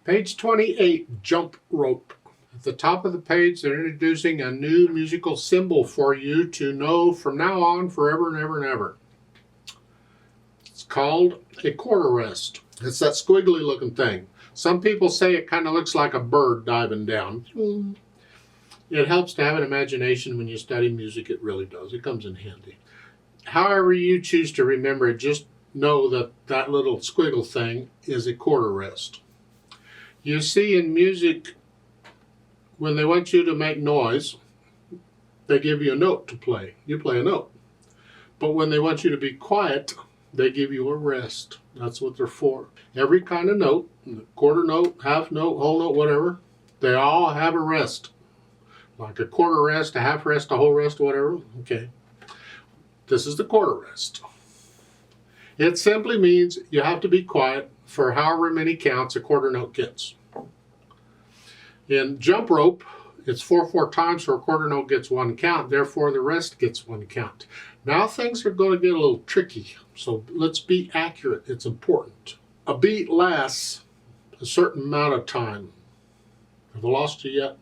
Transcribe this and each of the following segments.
Page 28, jump rope. At the top of the page, they're introducing a new musical symbol for you to know from now on forever and ever and ever. It's called a quarter rest. It's that squiggly looking thing. Some people say it kind of looks like a bird diving down. It helps to have an imagination when you study music. It really does. It comes in handy. However you choose to remember it, just know that that little squiggle thing is a quarter rest. You see, in music, when they want you to make noise, they give you a note to play. You play a note. But when they want you to be quiet, they give you a rest. That's what they're for. Every kind of note, quarter note, half note, whole note, whatever, they all have a rest. Like a quarter rest, a half rest, a whole rest, whatever. Okay. This is the quarter rest. It simply means you have to be quiet for however many counts a quarter note gets. In jump rope, it's 4/4 times, so a quarter note gets 1 count. Therefore, the rest gets 1 count. Now things are going to get a little tricky, so let's be accurate. It's important. A beat lasts a certain amount of time. Have I lost you yet?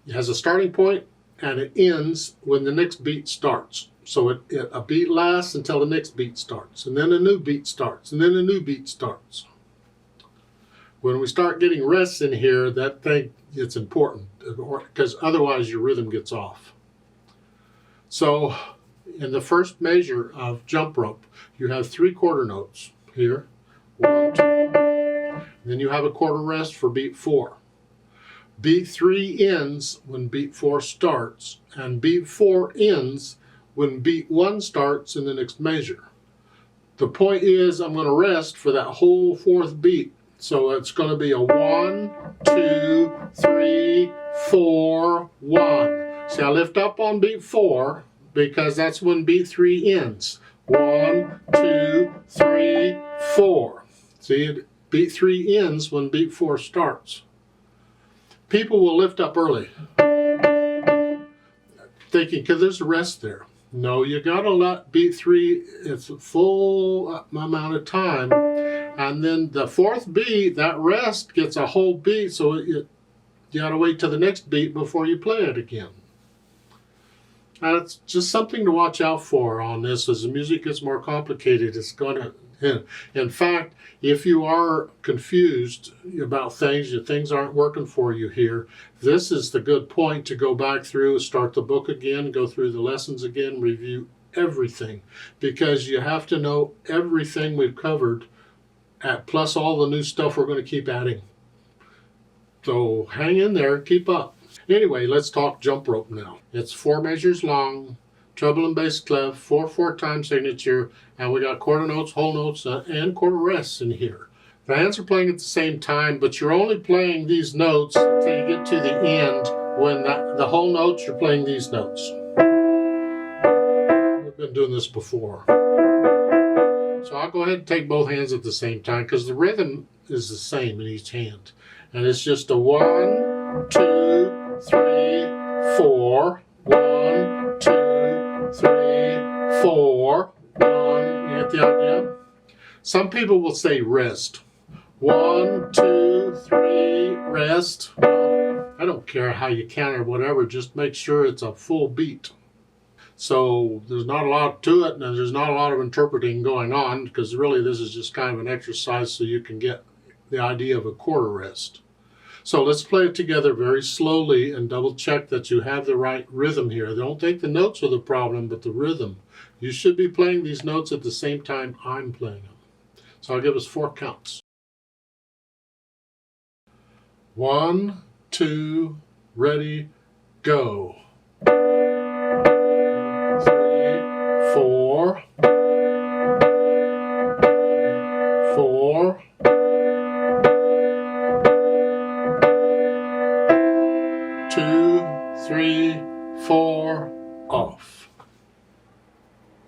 It has a starting point, and it ends when the next beat starts. So a beat lasts until the next beat starts, and then a new beat starts, and then a new beat starts. When we start getting rests in here, that thing, it's important, because otherwise your rhythm gets off. So in the first measure of jump rope, you have 3 quarter notes here. 1, 2. Then you have a quarter rest for beat 4. Beat 3 ends when beat 4 starts, and beat 4 ends when beat 1 starts in the next measure. The point is, I'm going to rest for that whole 4th beat. So it's going to be a 1, 2, 3, 4, 1. See, I lift up on beat 4 because that's when beat 3 ends. 1, 2, 3, 4. See, beat 3 ends when beat 4 starts. People will lift up early, thinking, because there's a rest there. No, you got to let beat 3, it's a full amount of time. And then the 4th beat, that rest gets a whole beat, so you got to wait till the next beat before you play it again. And it's just something to watch out for on this. As the music gets more complicated, it's going to... In fact, if you are confused about things aren't working for you here, this is the good point to go back through, start the book again, go through the lessons again, review everything. Because you have to know everything we've covered, plus all the new stuff we're going to keep adding. So hang in there, keep up. Anyway, let's talk jump rope now. It's 4 measures long, treble and bass clef, 4/4 time signature, and we got quarter notes, whole notes, and quarter rests in here. The hands are playing at the same time, but you're only playing these notes until you get to the end. When the whole notes, you're playing these notes. We've been doing this before. So I'll go ahead and take both hands at the same time, because the rhythm is the same in each hand. And it's just a 1, 2, 3, 4. 1, 2, 3, 4. 1. You get the idea? Some people will say rest. 1, 2, 3, rest. I don't care how you count or whatever, just make sure it's a full beat. So there's not a lot to it, and there's not a lot of interpreting going on, because really this is just kind of an exercise so you can get the idea of a quarter rest. So let's play it together very slowly and double check that you have the right rhythm here. Don't think the notes are the problem, but the rhythm. You should be playing these notes at the same time I'm playing them. So I'll give us 4 counts. 1, 2, ready, go. 3, 4. 4. 2, 3, 4.